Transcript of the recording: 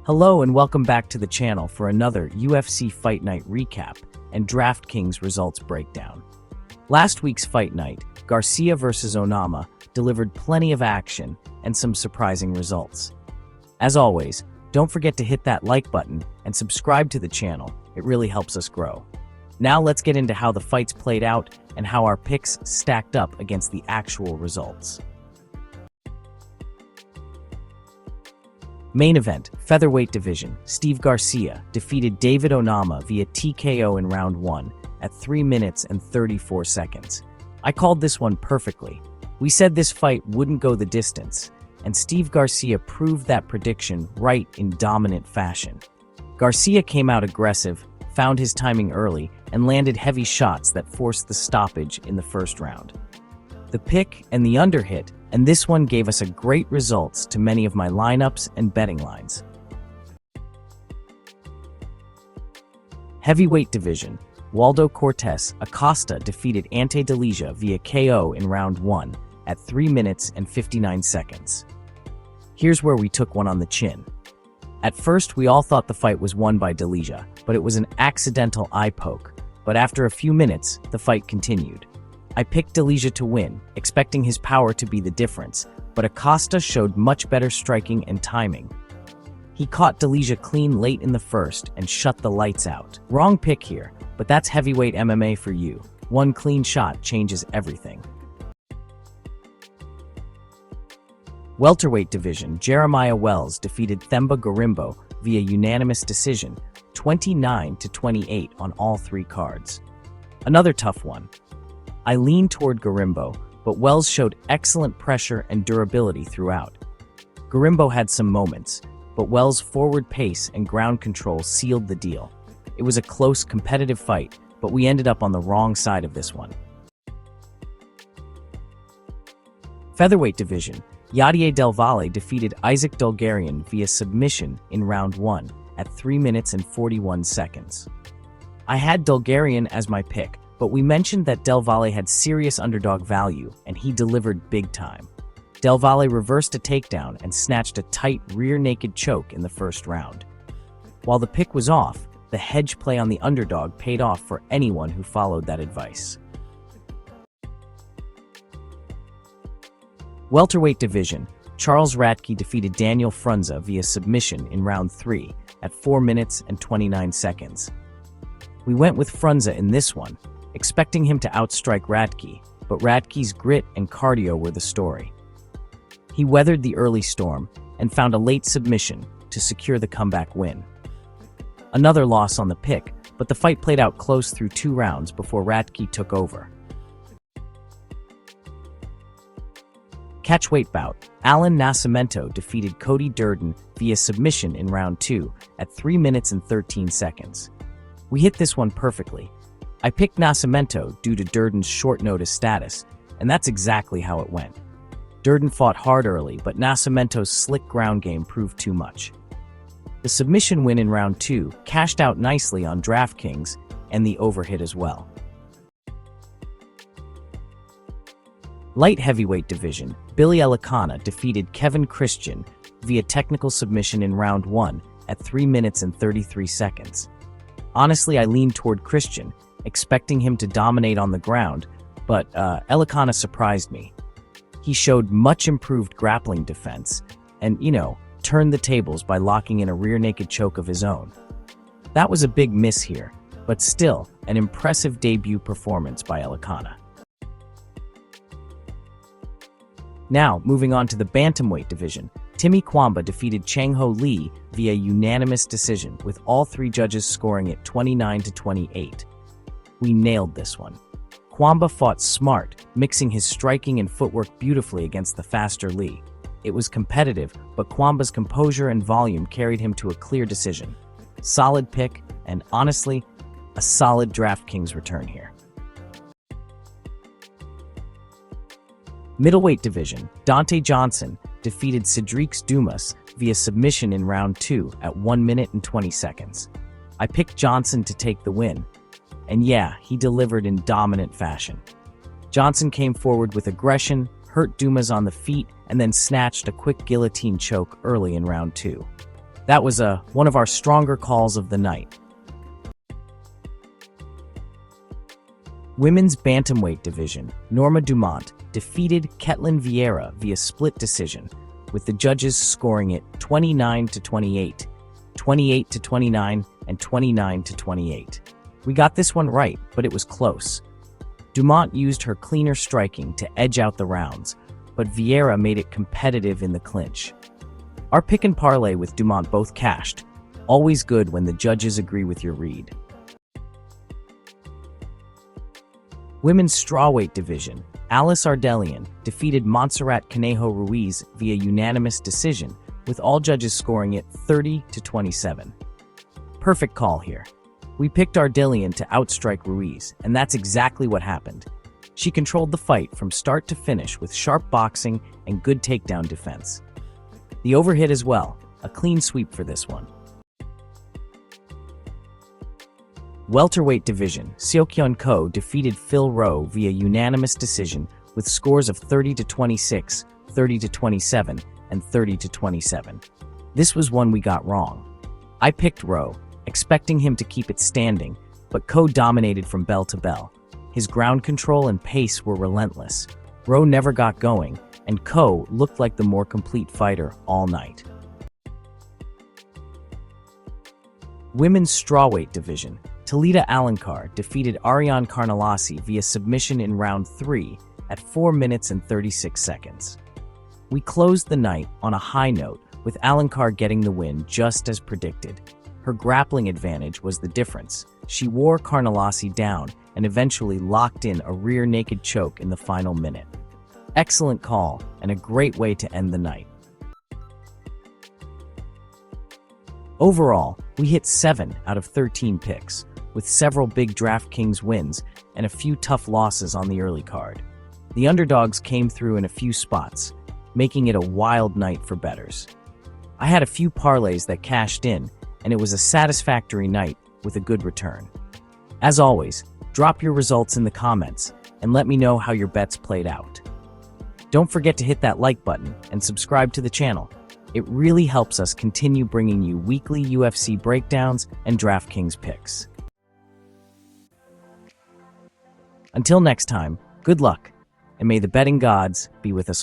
Hello and welcome back to the channel for another UFC Fight Night recap and Draftkings results breakdown. Last week's Fight Night, Garcia vs. Onama, delivered plenty of action and some surprising results. As always, don't forget to hit that like button and subscribe to the channel, it really helps us grow. Now let's get into how the fights played out and how our picks stacked up against the actual results. Main event, featherweight division, Steve Garcia defeated David Onama via TKO in round 1 at 3 minutes and 34 seconds. I called this one perfectly. We said this fight wouldn't go the distance, and Steve Garcia proved that prediction right in dominant fashion. Garcia came out aggressive, found his timing early, and landed heavy shots that forced the stoppage in the first round. The pick and the underhit, and this one gave us a great results to many of my lineups and betting lines. Heavyweight division, Waldo Cortes Acosta defeated Ante Delija via KO in round 1 at 3 minutes and 59 seconds. Here's where we took one on the chin. At first, we all thought the fight was won by Delija, but it was an accidental eye poke. But after a few minutes, the fight continued. I picked Delija to win, expecting his power to be the difference, but Acosta showed much better striking and timing. He caught Delija clean late in the first and shut the lights out. Wrong pick here, but that's heavyweight MMA for you. One clean shot changes everything. Welterweight division, Jeremiah Wells defeated Themba Gorimbo via unanimous decision, 29-28 on all 3 cards. Another tough one. I leaned toward Gorimbo, but Wells showed excellent pressure and durability throughout. Gorimbo had some moments, but Wells' forward pace and ground control sealed the deal. It was a close, competitive fight, but we ended up on the wrong side of this one. Featherweight division, Yadier Del Valle defeated Isaac Dulgarian via submission in round 1 at 3 minutes and 41 seconds. I had Dulgarian as my pick, but we mentioned that Del Valle had serious underdog value, and he delivered big time. Del Valle reversed a takedown and snatched a tight rear naked choke in the first round. While the pick was off, the hedge play on the underdog paid off for anyone who followed that advice. Welterweight division, Charles Radtke defeated Daniel Frunza via submission in round 3 at 4 minutes and 29 seconds. We went with Frunza in this one, expecting him to outstrike Radtke, but Radtke's grit and cardio were the story. He weathered the early storm and found a late submission to secure the comeback win. Another loss on the pick, but the fight played out close through 2 rounds before Radtke took over. Catchweight bout, Alan Nascimento defeated Cody Durden via submission in round 2 at 3 minutes and 13 seconds. We hit this one perfectly. I picked Nascimento due to Durden's short notice status, and that's exactly how it went. Durden fought hard early, but Nascimento's slick ground game proved too much. The submission win in round 2 cashed out nicely on Draftkings and the overhit as well. Light heavyweight division, Billy Elikana defeated Kevin Christian via technical submission in round 1 at 3 minutes and 33 seconds. Honestly, I leaned toward Christian, expecting him to dominate on the ground, but Elikana surprised me. He showed much improved grappling defense and, turned the tables by locking in a rear naked choke of his own. That was a big miss here, but still an impressive debut performance by Elikana. Now, moving on to the bantamweight division, Timmy Kwamba defeated Chang Ho Lee via unanimous decision, with all 3 judges scoring it 29-28. We nailed this one. Kwamba fought smart, mixing his striking and footwork beautifully against the faster Lee. It was competitive, but Kwamba's composure and volume carried him to a clear decision. Solid pick, and honestly, a solid Draftkings return here. Middleweight division, Dante Johnson defeated Cedric Dumas via submission in round 2 at 1 minute and 20 seconds. I picked Johnson to take the win, and yeah, he delivered in dominant fashion. Johnson came forward with aggression, hurt Dumas on the feet, and then snatched a quick guillotine choke early in round 2. That was one of our stronger calls of the night. Women's bantamweight division, Norma Dumont defeated Ketlin Vieira via split decision, with the judges scoring it 29-28, 28-29, and 29-28. We got this one right, but it was close. Dumont used her cleaner striking to edge out the rounds, but Vieira made it competitive in the clinch. Our pick and parlay with Dumont both cashed. Always good when the judges agree with your read. Women's strawweight division, Alice Ardelian defeated Montserrat Conejo Ruiz via unanimous decision, with all judges scoring it 30-27. Perfect call here. We picked Ardelian to outstrike Ruiz, and that's exactly what happened. She controlled the fight from start to finish with sharp boxing and good takedown defense. The overhit as well, a clean sweep for this one. Welterweight division, Seokyeon Ko defeated Phil Rowe via unanimous decision with scores of 30-26, 30-27, and 30-27. This was one we got wrong. I picked Rowe, expecting him to keep it standing, but Ko dominated from bell to bell. His ground control and pace were relentless. Rowe never got going, and Ko looked like the more complete fighter all night. Women's strawweight division, Talita Alencar defeated Ariane Carnelossi via submission in round 3 at 4 minutes and 36 seconds. We closed the night on a high note, with Alencar getting the win just as predicted. Her grappling advantage was the difference. She wore Carnelossi down and eventually locked in a rear naked choke in the final minute. Excellent call and a great way to end the night. Overall, we hit 7 out of 13 picks, with several big Draftkings wins and a few tough losses on the early card. The underdogs came through in a few spots, making it a wild night for bettors. I had a few parlays that cashed in, and it was a satisfactory night with a good return. As always, drop your results in the comments and let me know how your bets played out. Don't forget to hit that like button and subscribe to the channel. It really helps us continue bringing you weekly UFC breakdowns and Draftkings picks. Until next time, good luck, and may the betting gods be with us all.